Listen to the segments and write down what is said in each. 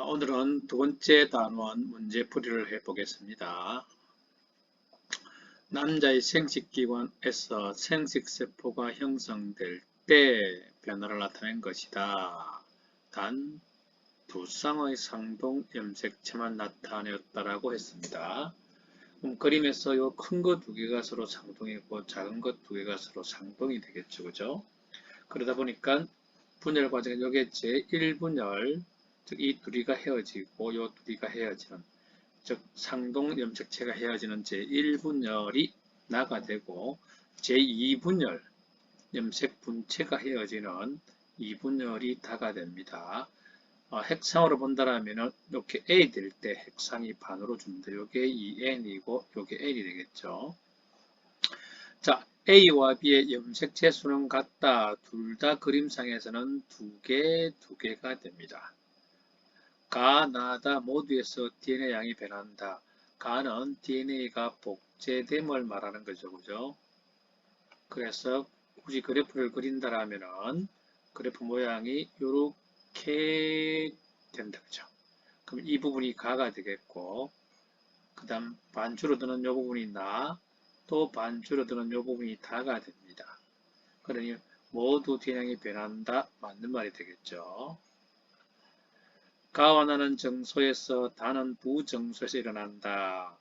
오늘은 두 번째 단원 문제풀이를 해보겠습니다. 남자의 생殖기관에서 생殖세포가 형성될 때 변화를 나타낸 것이다. 단, 두쌍의 상동 염색체만 나타내었다라고 했습니다. 그럼 그림에서 요 큰 거 두 개가 서로 상동이고 작은 것 두 개가 서로 상동이 되겠죠. 그죠? 그러다 보니까 분열 과정에 요게 제1분열, 즉 이 둘이가 헤어지고 요 둘이가 헤어지는, 즉 상동 염색체가 헤어지는 제1분열이 나가 되고 제2분열 염색 분체가 헤어지는 2분열이 다가 됩니다. 핵상으로 본다라면 이렇게 A 될 때 핵상이 반으로 줍니다. 이게 2N이고 이게 N이 되겠죠. 자, A와 B의 염색체 수는 같다. 둘 다 그림상에서는 두 개가 됩니다. 가, 나다 모두에서 DNA 양이 변한다. 가는 DNA가 복제됨을 말하는 거죠. 그죠? 그래서 굳이 그래프를 그린다라면은 그래프 모양이 이렇게 된다. 그죠? 그럼 이 부분이 가가 되겠고, 그 다음 반주로 드는 이 부분이 나, 또 반주로 드는 이 부분이 다가 됩니다. 그러니 모두 DNA 양이 변한다. 맞는 말이 되겠죠. 가와 나는 정소에서 다는 부정소에서 일어난다.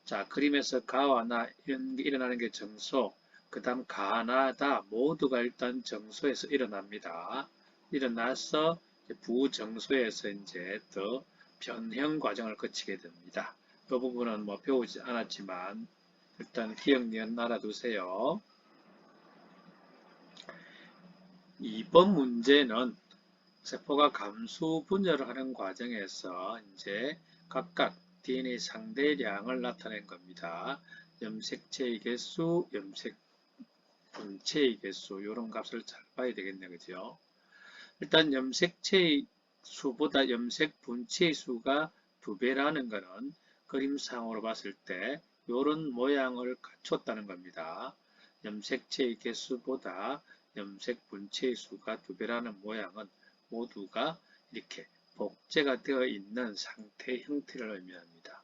자, 그림에서 가와 나 이런 게 일어나는 게 정소, 그 다음 가나다 모두가 일단 정소에서 일어납니다. 일어나서 부정소에서 이제 더 변형 과정을 거치게 됩니다. 이 부분은 뭐 배우지 않았지만 일단 기억력 알아두세요. 이번 문제는 세포가 감수 분열을 하는 과정에서 이제 각각 DNA 상대량을 나타낸 겁니다. 염색체의 개수, 염색 분체의 개수, 이런 값을 잘 봐야 되겠네요. 그죠? 일단 염색체의 수보다 염색 분체의 수가 2배라는 것은 그림상으로 봤을 때 이런 모양을 갖췄다는 겁니다. 염색체의 개수보다 염색 분체의 수가 2배라는 모양은 모두가 이렇게 복제가 되어 있는 상태의 형태를 의미합니다.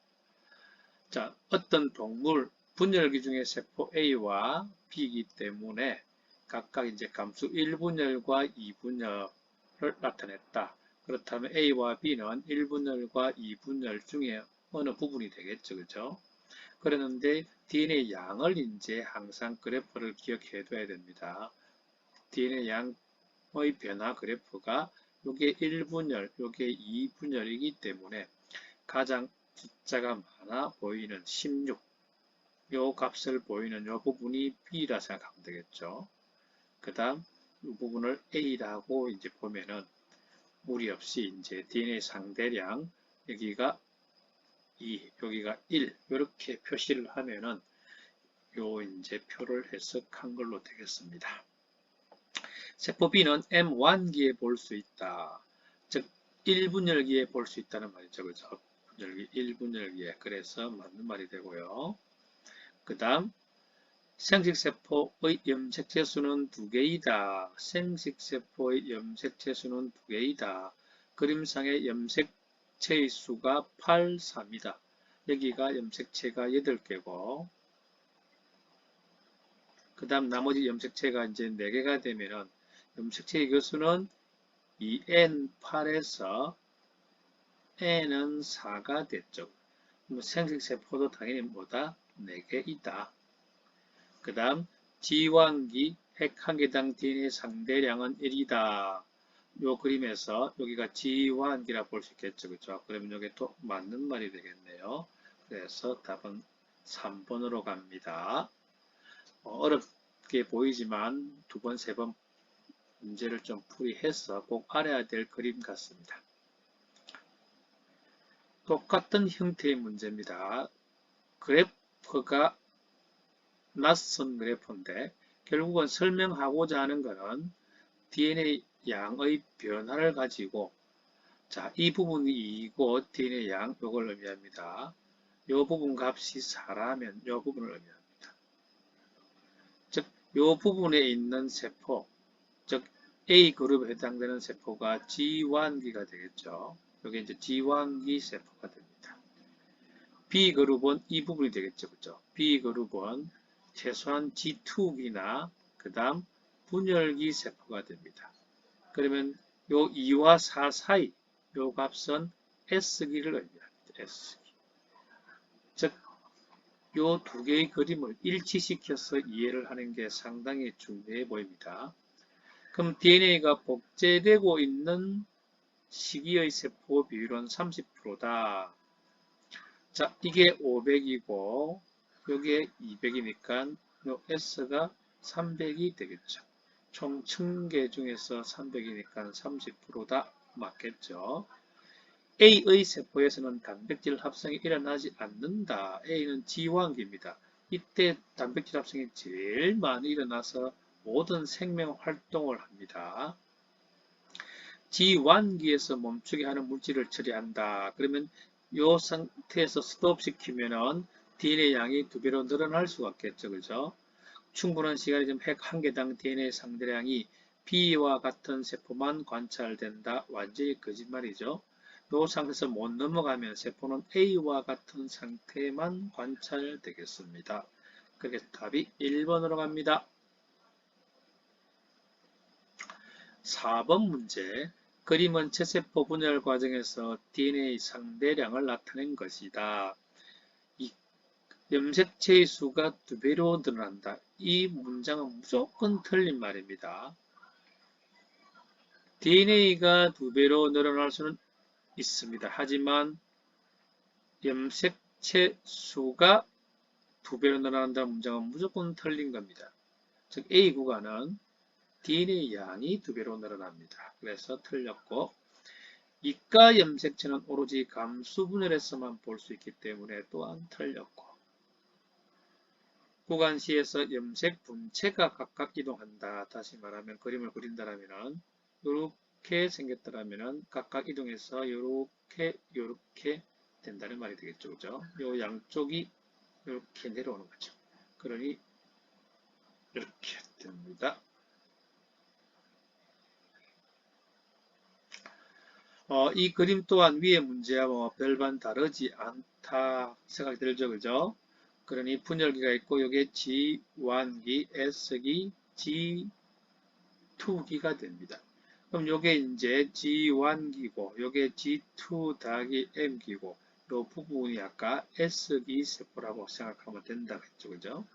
자, 어떤 동물 분열기 중에 세포 A와 B이기 때문에 각각 이제 감수 1분열과 2분열을 나타냈다. 그렇다면 A와 B는 1분열과 2분열 중에 어느 부분이 되겠죠. 그죠? 그랬는데 DNA 양을 이제 항상 그래프를 기억해 둬야 됩니다. DNA 양의 변화 그래프가 요게 1분열, 요게 2분열이기 때문에 가장 숫자가 많아 보이는 16, 요 값을 보이는 요 부분이 B라 생각하면 되겠죠. 그 다음 이 부분을 A라고 이제 보면은 무리 없이 이제 DNA 상대량 여기가 2, 여기가 1 이렇게 표시를 하면은 요 이제 표를 해석한 걸로 되겠습니다. 세포 B는 M1기에 볼 수 있다. 즉 1분열기에 볼 수 있다는 말이죠. 그죠? 분열기 1분열기에. 그래서 맞는 말이 되고요. 그 다음 생식세포의 염색체 수는 2개이다. 생식세포의 염색체 수는 2개이다. 그림상의 염색체의 수가 8, 3이다. 여기가 염색체가 8개고 그 다음 나머지 염색체가 이제 4개가 되면은 염색체의 개수는 2N8에서 N은 4가 됐죠. 생식세포도 당연히 뭐다? 4개이다. 그 다음 G1기 핵 한 개당 DNA 상대량은 1이다. 요 그림에서 여기가 G1기라 볼 수 있겠죠. 그죠? 그러면 이게 또 맞는 말이 되겠네요. 그래서 답은 3번으로 갑니다. 어렵게 보이지만 두 번, 세 번 문제를 좀 풀이해서 꼭 알아야 될 그림 같습니다. 똑같은 형태의 문제입니다. 그래프가 낯선 그래프인데 결국은 설명하고자 하는 것은 DNA 양의 변화를 가지고 자, 이 부분이 2이고 DNA 양 이걸 의미합니다. 이 부분 값이 4라면 이 부분을 의미합니다. 즉, 이 부분에 있는 세포, 즉 A그룹에 해당되는 세포가 G1기가 되겠죠. 이게 이제 G환기 세포가 됩니다. B그룹은 이 부분이 되겠죠. 그죠? B그룹은 최소한 G2기나 그 다음 분열기 세포가 됩니다. 그러면 요 2와 4 사이 요 값은 S기를 의미합니다. S기. 즉, 요 두 개의 그림을 일치시켜서 이해를 하는 게 상당히 중요해 보입니다. 그럼 DNA가 복제되고 있는 시기의 세포 비율은 30%다. 자, 이게 500이고, 여기에 200이니까 요 S가 300이 되겠죠. 총 1000개 중에서 300이니까 30%다. 맞겠죠. A의 세포에서는 단백질 합성이 일어나지 않는다. A는 G환기입니다. 이때 단백질 합성이 제일 많이 일어나서 모든 생명 활동을 합니다. G환기에서 멈추게 하는 물질을 처리한다. 그러면 이 상태에서 스톱시키면은 DNA 양이 2배로 늘어날 수가 있겠죠. 그죠? 충분한 시간이 핵 한 개당 DNA 상대량이 B와 같은 세포만 관찰된다. 완전히 거짓말이죠. 이 상태에서 못 넘어가면 세포는 A와 같은 상태만 관찰되겠습니다. 그래서 답이 1번으로 갑니다. 4번 문제. 그림은 체세포 분열 과정에서 DNA 상대량을 나타낸 것이다. 이 염색체의 수가 2배로 늘어난다. 이 문장은 무조건 틀린 말입니다. DNA가 2배로 늘어날 수는 있습니다. 하지만 염색체 수가 2배로 늘어난다는 문장은 무조건 틀린 겁니다. 즉 A 구간은 DNA 양이 2배로 늘어납니다. 그래서 틀렸고, 이가 염색체는 오로지 감수 분열에서만 볼 수 있기 때문에 또한 틀렸고, 구간 C에서 염색 분체가 각각 이동한다. 다시 말하면 그림을 그린다라면 이렇게 생겼다라면 각각 이동해서 이렇게 된다는 말이 되겠죠. 그죠? 요 양쪽이 이렇게 내려오는 거죠. 그러니 이렇게 됩니다. 이 그림 또한 위의 문제와 뭐 별반 다르지 않다 생각이 들죠. 그죠? 그러니 분열기가 있고 여기에 G환기, S기, G2기가 됩니다. 그럼 요게 이제 G1기고 요게 G2 더하기 M기고 요 부분이 아까 S기 세포라고 생각하면 된다 했죠. 그죠?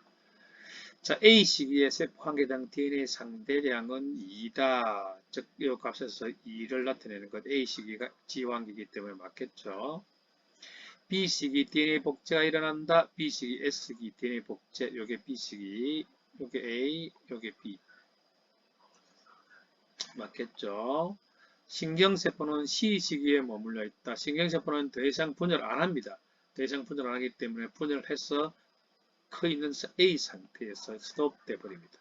자, A 시기의 세포 한 개당 DNA 상대량은 2다. 즉, 이 값에서 2를 나타내는 것. A 시기가 G환기이기 때문에 맞겠죠. B 시기 DNA 복제가 일어난다. B 시기 S기 DNA 복제. 요게 B 시기, 요게 A, 요게 B. 맞겠죠. 신경세포는 C 시기에 머물러 있다. 신경세포는 더 이상 분열 안 합니다. 더 이상 분열 안 하기 때문에 분열해서 커 있는 A 상태에서 스톱돼 버립니다.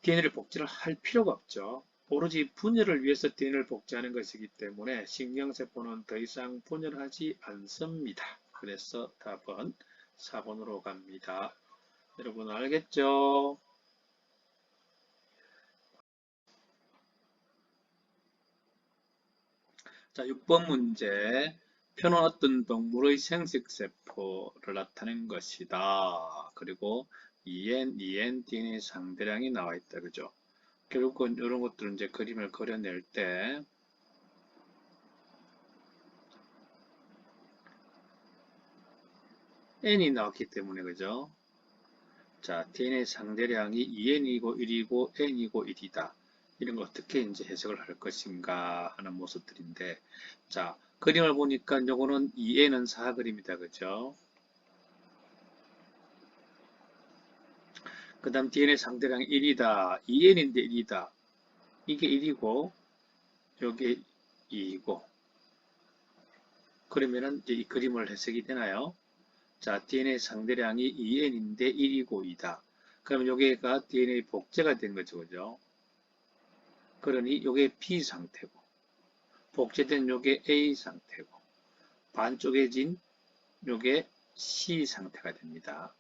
DNA를 복제를 할 필요가 없죠. 오로지 분열을 위해서 DNA를 복제하는 것이기 때문에 신경세포는 더 이상 분열하지 않습니다. 그래서 답은 4번으로 갑니다. 여러분 알겠죠? 자, 6번 문제. 표는 어떤 동물의 생식세포를 나타낸 것이다. 그리고 EN, DNA 상대량이 나와 있다. 그죠? 결국은 이런 것들은 이제 그림을 그려낼 때 N이 나왔기 때문에, 그죠? 자, DNA 상대량이 2N이고 1이고 N이고 1이다. 이런 거 어떻게 이제 해석을 할 것인가 하는 모습들인데, 자, 그림을 보니까 요거는 2N은 4그림이다. 그죠? 그 다음 DNA 상대량이 1이다. 2N인데 1이다. 이게 1이고, 여기 2이고. 그러면은 이 그림을 해석이 되나요? 자, DNA 상대량이 2N인데 1이고 2다. 그러면 여기가 DNA 복제가 된 거죠. 그죠? 그러니 요게 B 상태고, 복제된 요게 A 상태고, 반쪽해진 요게 C 상태가 됩니다.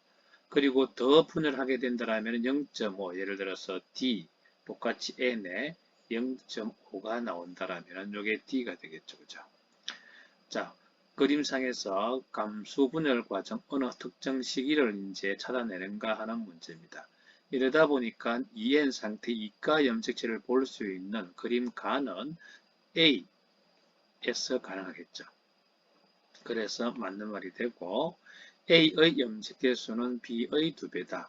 그리고 더 분열하게 된다면 0.5, 예를 들어서 D, 똑같이 N에 0.5가 나온다라면 이게 D가 되겠죠. 그죠? 자, 그림상에서 감수 분열 과정 어느 특정 시기를 이제 찾아내는가 하는 문제입니다. 이러다 보니까 EN 상태 이가 염색체를 볼 수 있는 그림가는 A에서 가능하겠죠. 그래서 맞는 말이 되고 A의 염색체 수는 B의 2배다.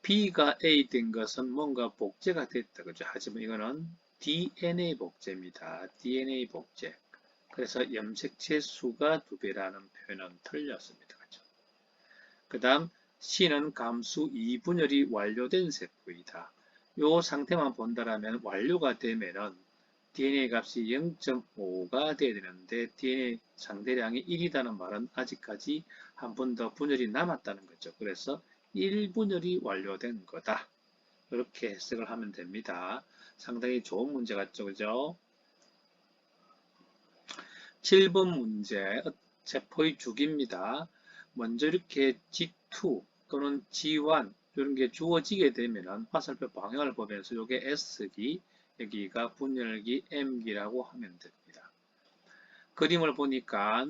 B가 A 된 것은 뭔가 복제가 됐다. 그죠? 하지만 이거는 DNA 복제입니다. DNA 복제. 그래서 염색체 수가 2배라는 표현은 틀렸습니다. 그죠? 그 다음 C는 감수 2분열이 완료된 세포이다. 이 상태만 본다라면 완료가 되면은 DNA 값이 0.5가 돼야 되는데 DNA 상대량이 1이라는 말은 아직까지 한 번 더 분열이 남았다는 거죠. 그래서 1분열이 완료된 거다. 이렇게 해석을 하면 됩니다. 상당히 좋은 문제 같죠, 그죠? 7번 문제, 세포의 주기입니다. 먼저 이렇게 G2 또는 G1 이런 게 주어지게 되면은 화살표 방향을 보면서 이게 S기, 여기가 분열기 M기라고 하면 됩니다. 그림을 보니까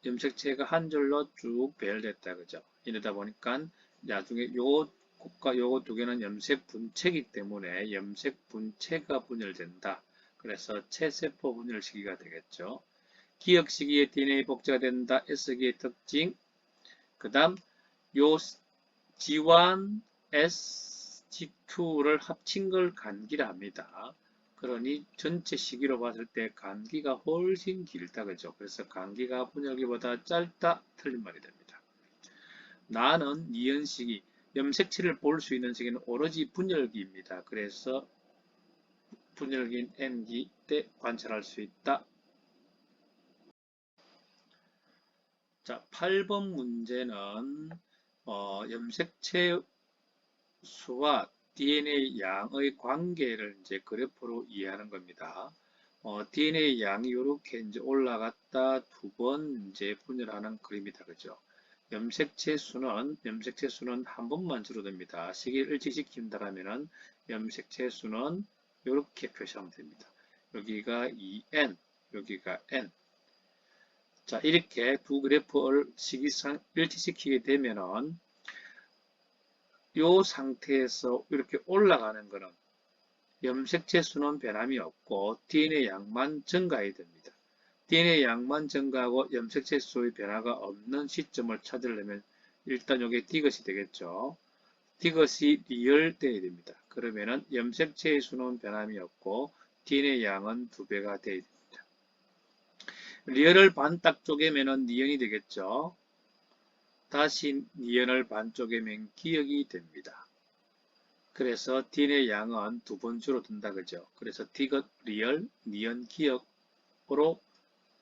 염색체가 한 줄로 쭉 배열됐다, 그죠? 이러다 보니까 나중에 요 곳과 요거 두 개는 염색 분체이기 때문에 염색 분체가 분열된다. 그래서 체세포 분열 시기가 되겠죠. 기억 시기에 DNA 복제가 된다. S기의 특징. 그 다음 요 G1, S, G2를 합친 걸 간기라 합니다. 그러니 전체 시기로 봤을 때 간기가 훨씬 길다. 그죠? 그래서 간기가 분열기보다 짧다. 틀린 말이 됩니다. 나는 니은 시기, 염색체를 볼 수 있는 시기는 오로지 분열기입니다. 그래서 분열기인 M기 때 관찰할 수 있다. 자, 8번 문제는 염색체 수와 DNA 양의 관계를 이제 그래프로 이해하는 겁니다. DNA 양이 이렇게 이제 올라갔다 두 번 이제 분열하는 그림이다, 그죠? 염색체 수는 한 번만 줄어듭니다. 시기를 일치시킨다라면은 염색체 수는 이렇게 표시하면 됩니다. 여기가 2n, 여기가 n. 자, 이렇게 두 그래프를 시기상 일치시키게 되면은 이 상태에서 이렇게 올라가는 것은 염색체 수는 변함이 없고 DNA 양만 증가해야 됩니다. DNA 양만 증가하고 염색체 수의 변화가 없는 시점을 찾으려면 일단 이게 디귿이 되겠죠. 디귿이 리얼돼야 됩니다. 그러면은 염색체의 수는 변함이 없고 DNA 양은 2배가 돼야 됩니다. 리얼을 반 딱 쪼개면은 니은이 되겠죠. 다시 니은을 반 쪼개면 기억이 됩니다. 그래서 DNA 양은 2번 줄어든다, 그죠? 그래서 디귿, 리얼, 니은, 기억으로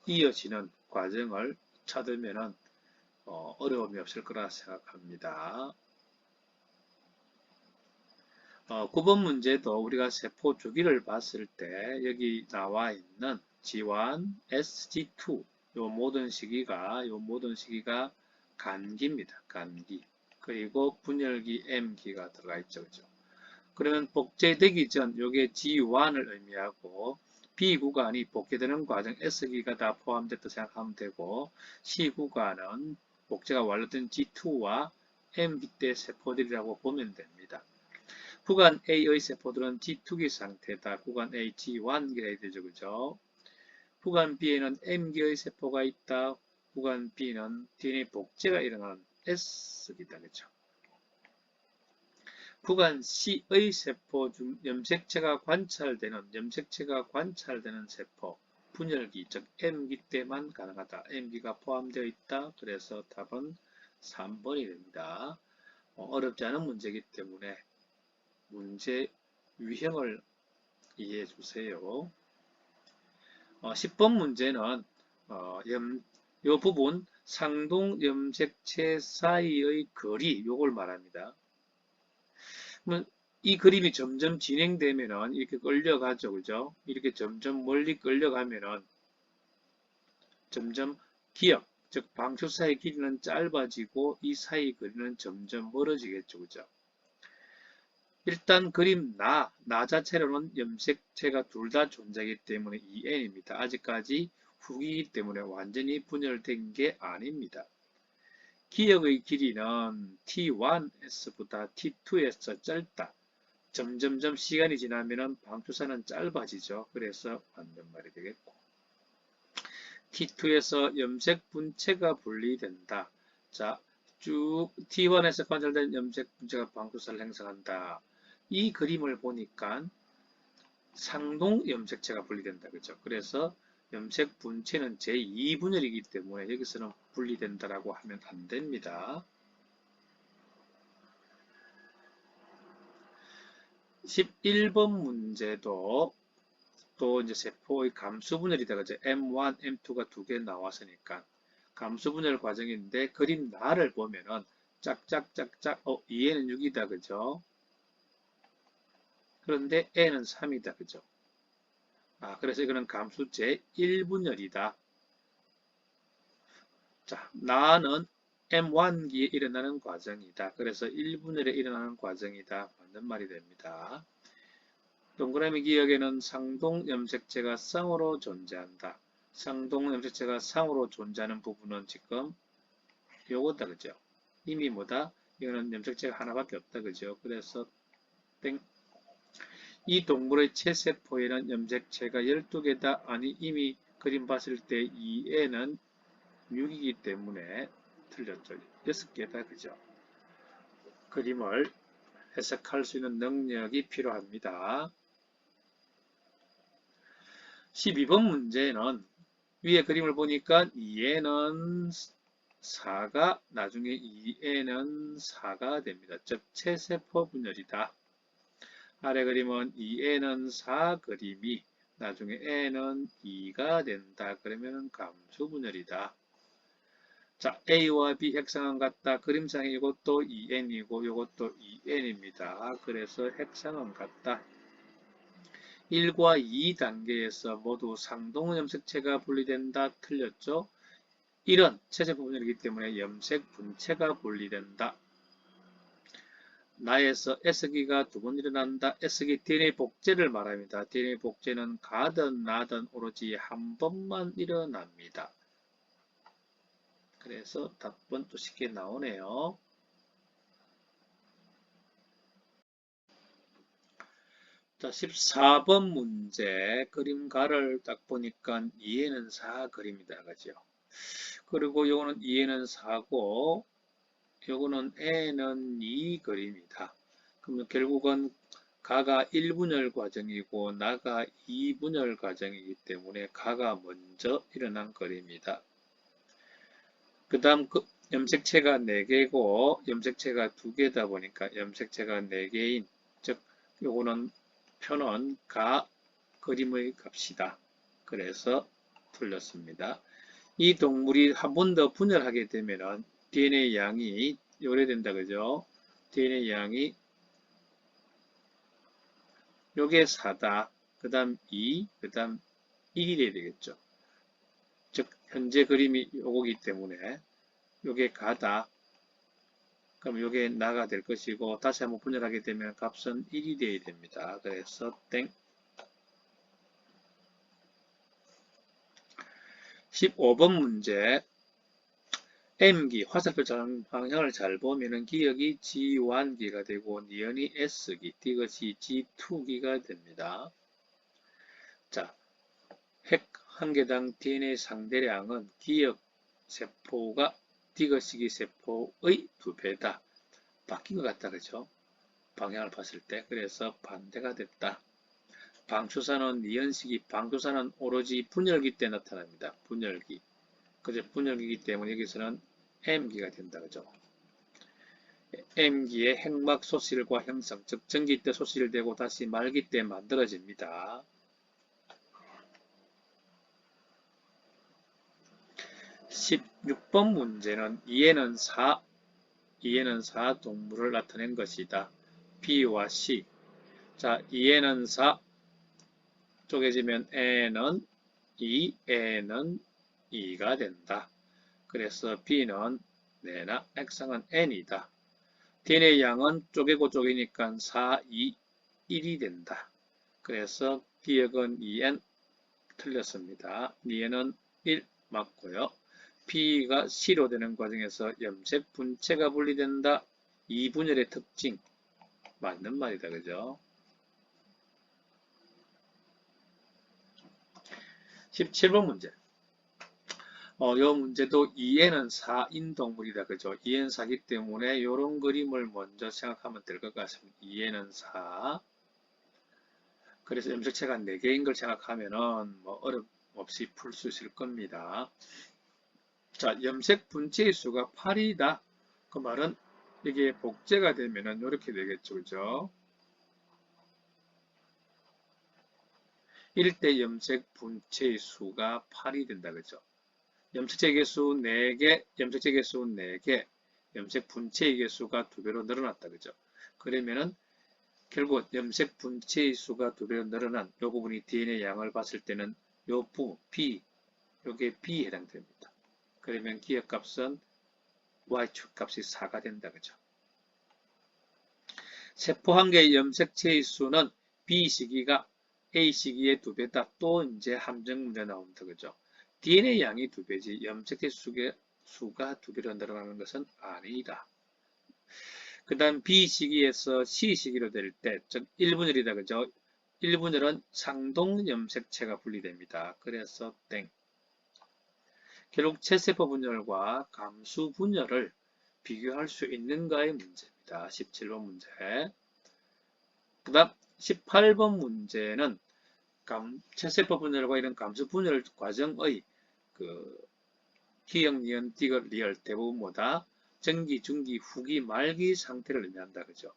이어지는 과정을 찾으면은 어려움이 없을 거라 생각합니다. 9번 문제도 우리가 세포 주기를 봤을 때 여기 나와 있는 G1, SG2 요 모든 시기가 간기입니다. 간기. 그리고 분열기 M기가 들어가 있죠. 그죠? 그러면 복제되기 전 요게 G1을 의미하고 B 구간이 복제되는 과정 S기가 다 포함됐다 생각하면 되고 C 구간은 복제가 완료된 G2와 M기 때 세포들이라고 보면 됩니다. 구간 A의 세포들은 G2기 상태다. 구간 A G1기라 해야 되죠. 그죠? 구간 B에는 M기의 세포가 있다. 구간 B는 DNA 복제가 일어나는 S기다. 그죠? 구간 C의 세포 중 염색체가 관찰되는 세포 분열기 즉 M기 때만 가능하다. M기가 포함되어 있다. 그래서 답은 3번이 됩니다. 어렵지 않은 문제이기 때문에 문제 유형을 이해해 주세요. 10번 문제는 이 부분 상동 염색체 사이의 거리 요걸 말합니다. 이 그림이 점점 진행되면은 이렇게 끌려가죠. 그죠? 이렇게 점점 멀리 끌려가면은 점점 기역, 즉 방수 사이 길이는 짧아지고 이 사이 거리는 점점 멀어지겠죠. 그죠? 일단 그림 나 자체로는 염색체가 둘 다 존재하기 때문에 2n입니다. 아직까지 후기이기 때문에 완전히 분열된 게 아닙니다. 기역의 길이는 T1s보다 T2s 짧다. 점점점 시간이 지나면 방추사는 짧아지죠. 그래서 맞는 말이 되겠고. T2에서 염색 분체가 분리된다. 자, 쭉 T1에서 관찰된 염색 분체가 방추사를 형성한다. 이 그림을 보니까 상동 염색체가 분리된다. 그죠? 그래서 염색 분체는 제2분열이기 때문에 여기서는 분리된다라고 하면 안 됩니다. 11번 문제도 또 이제 세포의 감수분열이다. 그죠? M1, M2가 두 개 나왔으니까 감수분열 과정인데 그림 나를 보면은 짝짝짝짝 얘는 6이다. 그죠? 그런데 N은 3이다. 그죠? 그래서 이거는 감수 제1분열이다. 자, 나는 M1기에 일어나는 과정이다. 그래서 1분열에 일어나는 과정이다. 맞는 말이 됩니다. 동그라미 기역에는 상동 염색체가 쌍으로 존재한다. 상동 염색체가 쌍으로 존재하는 부분은 지금 요거다. 그죠? 이미 뭐다? 이거는 염색체가 하나밖에 없다. 그죠? 그래서 땡. 이 동물의 체세포에는 염색체가 12개다. 아니 이미 그림 봤을 때 2에는 6이기 때문에 틀렸죠. 6개다. 그죠? 그림을 해석할 수 있는 능력이 필요합니다. 12번 문제는 위에 그림을 보니까 2에는 4가 나중에 2에는 4가 됩니다. 즉 체세포 분열이다. 아래 그림은 2에는 4 그림이 나중에 n은 2가 된다. 그러면 감수 분열이다. 자, A와 B 핵상은 같다. 그림상에 이것도 2n이고 이것도 2n입니다. 그래서 핵상은 같다. 1과 2 단계에서 모두 상동 염색체가 분리된다. 틀렸죠? 1은 체세포 분열이기 때문에 염색 분체가 분리된다. 나에서 S기가 두 번 일어난다. S기 DNA 복제를 말합니다. DNA 복제는 가든 나든 오로지 한 번만 일어납니다. 그래서 답은 또 쉽게 나오네요. 자, 14번 문제 그림가를 딱 보니까 2에는 4 그림이다. 그죠? 그리고 요거는 2에는 4고 요거는 n은 2 그림이다. 그러면 결국은 가가 1분열 과정이고 나가 2분열 과정이기 때문에 가가 먼저 일어난 그림이다. 그 다음 염색체가 4개고 염색체가 2개다 보니까 염색체가 4개인 즉 요거는 표는 가 그림의 값이다. 그래서 틀렸습니다. 이 동물이 한 번 더 분열하게 되면은 DNA 양이 요래된다. 그죠? DNA 양이 요게 4다. 그 다음 2, 그 다음 1이 돼야 되겠죠. 즉 현재 그림이 요거기 때문에 요게 가다. 그럼 요게 나가 될 것이고 다시 한번 분열하게 되면 값은 1이 돼야 됩니다. 그래서 땡. 15번 문제 M기 화살표 방향을 잘 보면은 기역이 G1기가 되고 니은이 S기, 이것이 G2기가 됩니다. 자, 핵 한 개당 DNA 상대량은 기역 세포가 디귿시기 세포의 2배다. 바뀐 것 같다. 그죠? 방향을 봤을 때. 그래서 반대가 됐다. 방추사는 니은식이 방추사는 오로지 분열기 때 나타납니다. 분열기. 그죠? 분열기이기 때문에 여기서는 M기가 된다. 그죠? M기의 핵막 소실과 형성, 즉 전기 때 소실되고 다시 말기 때 만들어집니다. 16번 문제는 2에는 4 동물을 나타낸 것이다. B와 C. 자, 2에는 4 쪼개지면 N은 2, N은 2가 된다. 그래서 B는 내나 X상은 N이다. DNA 양은 쪼개고 쪼개니까 4, 2, 1이 된다. 그래서 기억은 2n 틀렸습니다. 2n은 1 맞고요. P가 C로 되는 과정에서 염색 분체가 분리된다. 이분열의 특징 맞는 말이다. 그죠? 17번 문제. 요 문제도 2n은 4인 동물이다. 그죠? 2n 4기 때문에 이런 그림을 먼저 생각하면 될 것 같습니다. 2n은 4. 그래서 염색체가 4개인 걸 생각하면은 뭐 어렵 없이 풀 수 있을 겁니다. 자, 염색 분체의 수가 8이다. 그 말은 이게 복제가 되면은 이렇게 되겠죠. 그죠? 1대 염색 분체의 수가 8이 된다. 그죠? 염색체 개수 4개, 염색체 개수 4개, 염색 분체의 개수가 2배로 늘어났다. 그죠? 그러면은 결국 염색 분체의 수가 2배로 늘어난 이 부분이 DNA 양을 봤을 때는 요 부분 B, 요게 B에 해당됩니다. 그러면 기억값은 Y축 값이 4가 된다. 그죠? 세포 한 개의 염색체의 수는 B 시기가 A 시기의 2배다. 또 이제 함정 문제 나옵니다. 그죠? DNA 양이 2배지 염색체 수가 2배로 늘어나는 것은 아니다. 그 다음 B 시기에서 C 시기로 될 때, 즉 1분열이다. 그죠? 1분열은 상동 염색체가 분리됩니다. 그래서 땡. 결국 체세포 분열과 감수 분열을 비교할 수 있는가의 문제입니다. 17번 문제. 그 다음 18번 문제는 체세포 분열과 이런 감수 분열 과정의 그 기억, 니은, 디귿, 리얼 대부분 뭐다? 전기, 중기, 후기, 말기 상태를 의미한다. 그죠?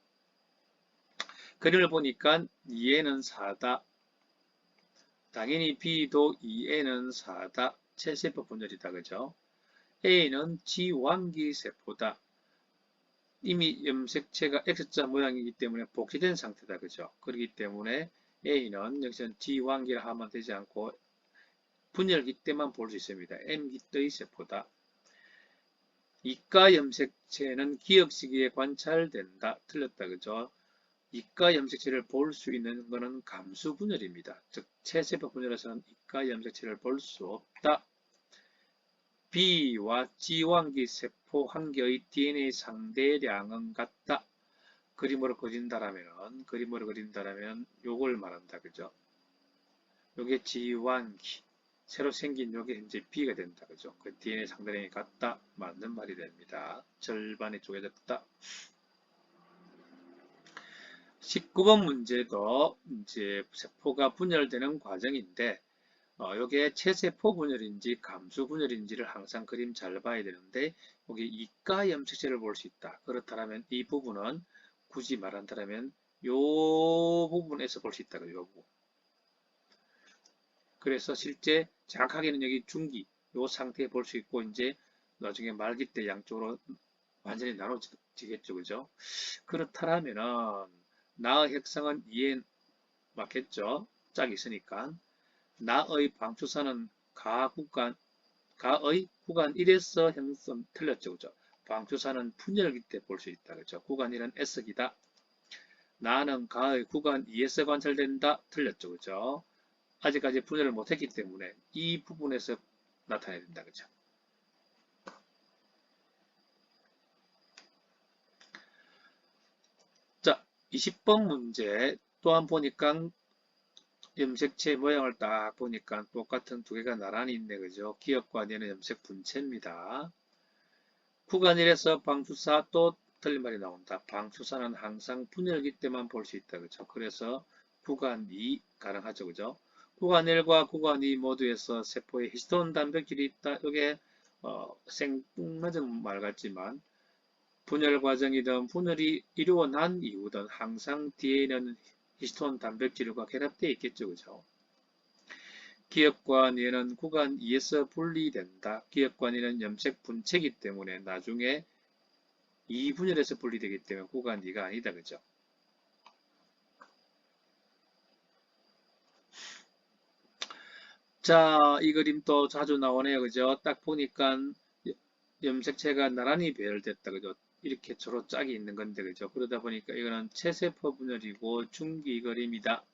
그림을 보니까 2에는 4다. 당연히 B도 2에는 4다. 체세포 분열이다. 그죠? A는 지완기 세포다. 이미 염색체가 X자 모양이기 때문에 복제된 상태다. 그죠? 그렇기 때문에 A는 여기서 지완기라 하면 되지 않고 분열기 때만 볼 수 있습니다. M기의 세포다. 이가 염색체는 기억 시기에 관찰된다. 틀렸다. 그죠? 이가 염색체를 볼 수 있는 것은 감수 분열입니다. 즉 체세포 분열에서는 이가 염색체를 볼 수 없다. B와 G완기 세포 한 개의 DNA 상대량은 같다. 그림으로 그린다라면 요걸 말한다. 그죠? 요게 G완기 새로 생긴 요게 이제 B가 된다. 그죠? 그 DNA 상대량이 같다. 맞는 말이 됩니다. 절반이 쪼개졌다. 19번 문제도 이제 세포가 분열되는 과정인데 요게 체세포 분열인지 감수 분열인지를 항상 그림 잘 봐야 되는데 여기 이가 염색체를 볼 수 있다. 그렇다면 이 부분은 굳이 말한다면 요 부분에서 볼 수 있다. 요 부분. 그래서 실제 정확하게는 여기 중기 요 상태에 볼 수 있고 이제 나중에 말기 때 양쪽으로 완전히 나눠지겠죠. 그죠? 그렇다면은 나의 핵상은 2에 맞겠죠? 짝이 있으니까. 나의 방추사는 가의 구간 1에서 형성 틀렸죠. 그죠? 방추사는 분열기 때 볼 수 있다. 그죠? 구간 1은 S기다. 나는 가의 구간 2에서 관찰된다. 틀렸죠. 그죠? 아직까지 분열을 못했기 때문에 이 부분에서 나타내야 된다. 그죠? 자, 20번 문제 또한 보니까 염색체 모양을 딱 보니까 똑같은 두 개가 나란히 있네. 그죠? 기억과 니은 염색 분체입니다. 구간 1에서 방추사 또 틀린 말이 나온다. 방추사는 항상 분열기 때만 볼 수 있다. 그죠? 그래서 구간 2 가능하죠. 그죠? 구간 1과 구간 2 모두에서 세포에 히스톤 단백질이 있다. 이게 생뚱맞은 말 같지만 분열 과정이든 분열이 이루어 난 이후든 항상 DNA는 히스톤 단백질과 결합되어 있겠죠. 그죠? 기억과 니은 구간 2에서 분리된다. 기억과 니은 염색 분체이기 때문에 나중에 2분열에서 분리되기 때문에 구간 2가 아니다. 그죠? 자, 이 그림 또 자주 나오네요. 그죠? 딱 보니까 염색체가 나란히 배열됐다. 그죠? 이렇게 주로 짝이 있는 건데, 그죠? 그러다 보니까 이거는 체세포 분열이고 중기 그림이다.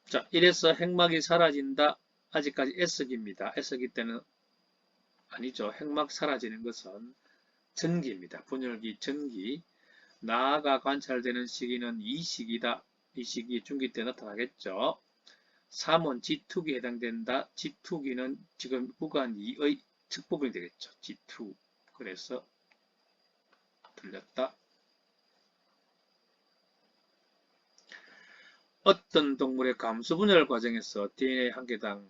자, 이래서 핵막이 사라진다. 아직까지 S기입니다. S기 때는 아니죠. 핵막 사라지는 것은 전기입니다. 분열기 전기. 나가 관찰되는 시기는 이 시기다. 이 시기 중기 때 나타나겠죠. 3은 G2기에 해당된다. G2기는 지금 구간 2의 측부분이 되겠죠. G2. 그래서 틀렸다. 어떤 동물의 감수 분열 과정에서 DNA 한 개당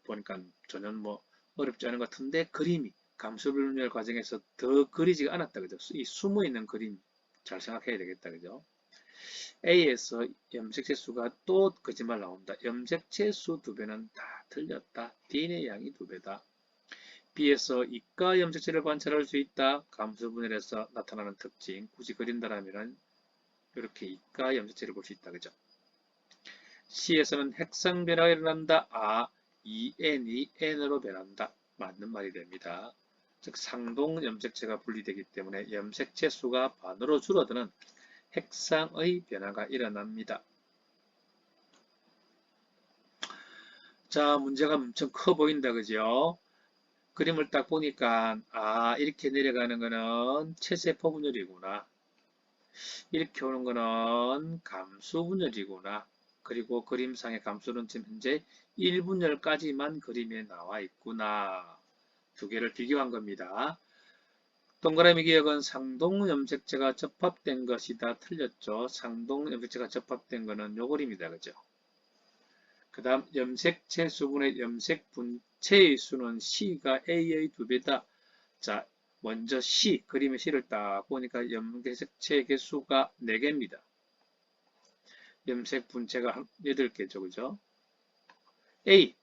보니까 전혀 뭐 어렵지 않은 것 같은데 그림이 감수 분열 과정에서 더 그리지가 않았다. 그죠? 이 숨어 있는 그림 잘 생각해야 되겠다. 그죠? A에서 염색체 수가 또 거짓말 나온다. 염색체 수 2배는 다 틀렸다. DNA 양이 2배다. B에서 이가 염색체를 관찰할 수 있다. 감수 분열에서 나타나는 특징. 굳이 그린다라면 이렇게 이가 염색체를 볼 수 있다. 그죠? C에서는 핵상 변화가 일어난다. EN이 N으로 변한다. 맞는 말이 됩니다. 즉 상동 염색체가 분리되기 때문에 염색체 수가 반으로 줄어드는 핵상의 변화가 일어납니다. 자, 문제가 엄청 커 보인다. 그죠? 그림을 딱 보니까 이렇게 내려가는 거는 체세포 분열이구나. 이렇게 오는 거는 감수 분열이구나. 그리고 그림상의 감수는 지금 현재 1분열까지만 그림에 나와 있구나. 두 개를 비교한 겁니다. 동그라미 기억은 상동 염색체가 접합된 것이다. 틀렸죠. 상동 염색체가 접합된 거는 요 그림이다. 그죠? 그 다음 염색체 수분의 염색 분체의 수는 C가 A의 2배다. 자, 먼저 C, 그림의 C를 딱 보니까 염색체 개수가 4개입니다. 염색 분체가 8개죠. 그죠? A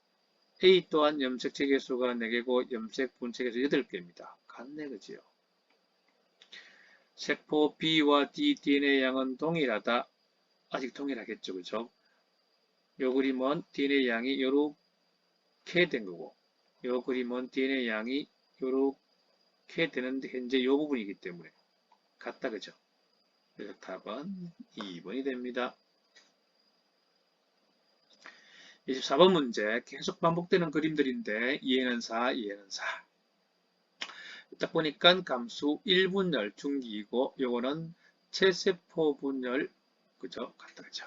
또한 염색체 개수가 4개고 염색 분체 개수 8개입니다. 같네. 그지요? 세포 B와 D DNA 양은 동일하다. 아직 동일하겠죠. 그죠? 요 그림은 DNA 양이 이렇게 된 거고 요 그림은 DNA 양이 이렇게 되는데 현재 요 부분이기 때문에 같다. 그죠? 그래서 답은 2번이 됩니다. 24번 문제 계속 반복되는 그림들인데 이해는 4, 이해는 4. 딱 보니까 감수 1분열 중기이고 요거는 체세포 분열 그죠? 같다. 그죠?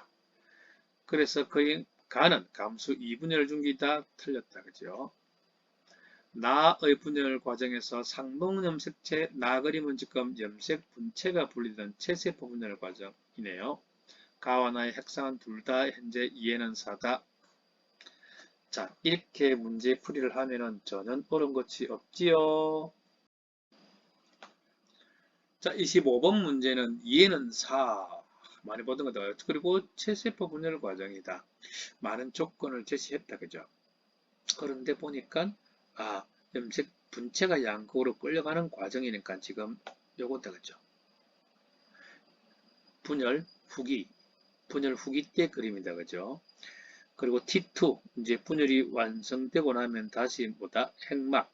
그래서 그림 가는 감수 2분열 중기다. 틀렸다. 그죠? 나의 분열 과정에서 상동 염색체 나 그림은 지금 염색 분체가 분리된 체세포 분열 과정이네요. 가와 나의 핵상은 둘 다 현재 이해는 4다. 자, 이렇게 문제 풀이를 하면은 전혀 어려운 것이 없지요. 자, 25번 문제는 이해는 4. 많이 보던 거다. 그리고 체세포 분열 과정이다. 많은 조건을 제시했다. 그죠? 그런데 보니까, 염색 분체가 양극으로 끌려가는 과정이니까 지금 요거다. 그죠? 분열 후기 때 그림이다. 그죠? 그리고 T2, 이제 분열이 완성되고 나면 다시 핵막,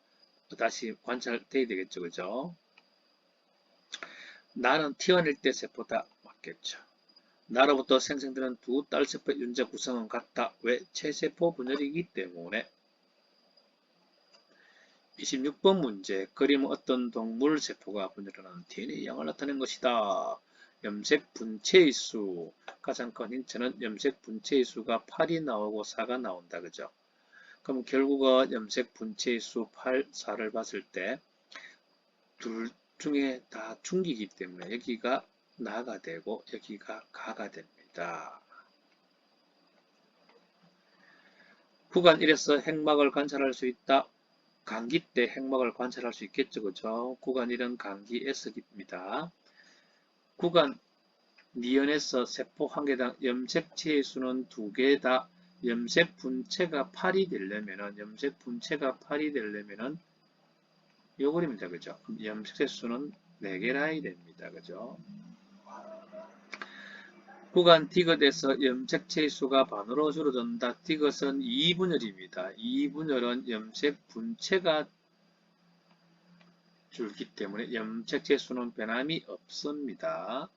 다시 관찰돼야 되겠죠. 그죠? 나는 T1일 때 세포다. 맞겠죠. 나로부터 생성되는 두 딸세포의 유전자 구성은 같다. 왜? 체세포 분열이기 때문에. 26번 문제. 그림은 어떤 동물 세포가 분열하는 DNA 양을 나타낸 것이다. 염색 분체의 수. 가장 큰 힌트는 염색 분체의 수가 8이 나오고 4가 나온다. 그죠? 그럼 결국은 염색 분체의 수 8, 4를 봤을 때 둘 중에 다 중기이기 때문에 여기가 나가 되고 여기가 가가 됩니다. 구간 1에서 핵막을 관찰할 수 있다. 감기 때 핵막을 관찰할 수 있겠죠. 그죠? 구간 1은 감기 S기입니다. 구간 니언에서 세포 한 개당 염색체의 수는 2개다. 염색 분체가 8이 되려면은 요 그림입니다. 그죠? 염색체 수는 4개라 됩니다. 그죠? 구간 디귿에서 염색체의 수가 반으로 줄어든다. 디귿은 2분열입니다. 2분열은 염색 분체가 줄기 때문에 염색체 수는 변함이 없습니다.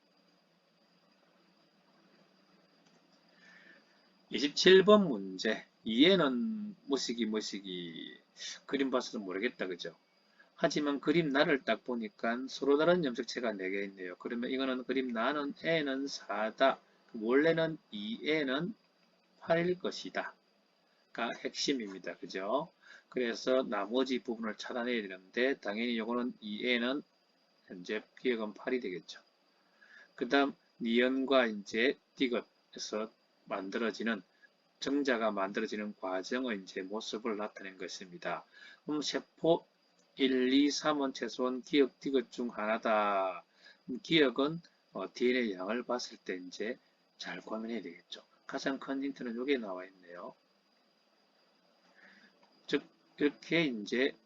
27번 문제. 이해는 뭐시기 그림 봐서도 모르겠다. 그죠? 하지만 그림 나를 딱 보니까 서로 다른 염색체가 4개 있네요. 그러면 이거는 그림 나는 N은 4다. 원래는 2N은 8일 것이다. 가 핵심입니다. 그죠? 그래서 나머지 부분을 찾아내야 되는데 당연히 이거는 2N은 현재 기억은 8이 되겠죠. 그 다음 니은과 이제 디귿에서 만들어지는 정자가 만들어지는 과정의 이제 모습을 나타낸 것입니다. 그럼 세포 1, 2, 3은 최소한 기억, 디귿 중 하나다. 기억은 DNA 양을 봤을 때 이제 잘 구현해야 되겠죠. 가장 큰 힌트는 여기에 나와 있네요. 즉 이렇게 이제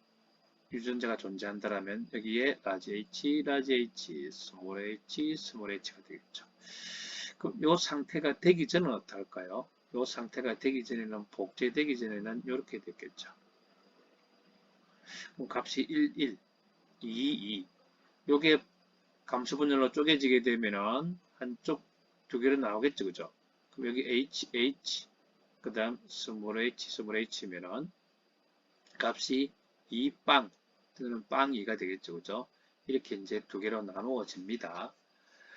유전자가 존재한다면 여기에 라지 H, 라지 H, 스몰 h, 스몰 h가 되겠죠. 그럼 이 상태가 되기 전은 어떨까요? 이 상태가 되기 전에는 복제되기 전에는 이렇게 됐겠죠. 그럼 값이 1, 1, 2, 2. 요게 감수 분열로 쪼개지게 되면은 한쪽 두 개로 나오겠죠. 그죠? 그럼 여기 H, H, 그 다음 스몰 h, 스몰 h면은 값이 2빵 또는 빵 2가 되겠죠. 그죠? 이렇게 이제 두 개로 나누어집니다.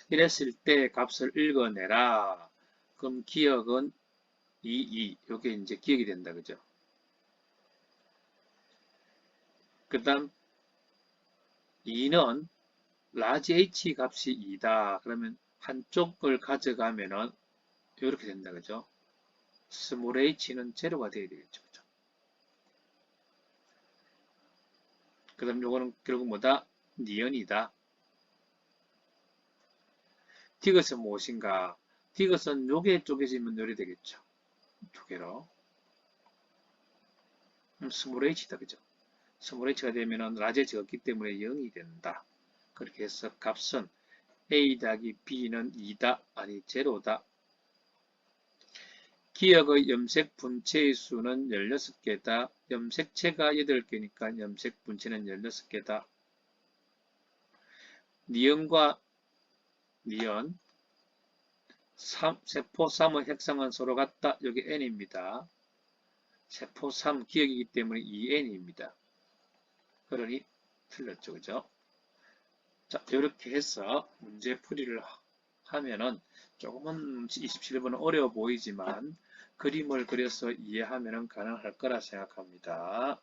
이랬을 때 값을 읽어내라. 그럼 기억은 2, 요게 이제 기억이 된다. 그죠? 그 다음 2는 라지 h 값이 2다. 그러면 한쪽을 가져가면은 이렇게 된다. 그죠? 스몰 h는 제로가 되어야 되겠죠. 그죠? 그 다음 요거는 결국 뭐다? 니은이다. 디귿은 무엇인가? 디귿은 요게 쪼개지면 요리 되겠죠. 두 개로. 스몰 h다. 그죠? 스몰 h가 되면은 라지 h가 없기 때문에 0이 된다. 그렇게 해서 값은 a 더하기 b는 2다. 아니 제로다. 기억의 염색 분체의 수는 16개다. 염색체가 8개니까 염색 분체는 16개다. 니은과 니은 세포 3의 핵성은 서로 같다. 여기 n입니다. 세포 3 기억이기 때문에 2n입니다. 그러니 틀렸죠. 그죠? 자, 이렇게 해서 문제 풀이를 하면은 조금은 27번은 어려워 보이지만 그림을 그려서 이해하면 가능할 거라 생각합니다.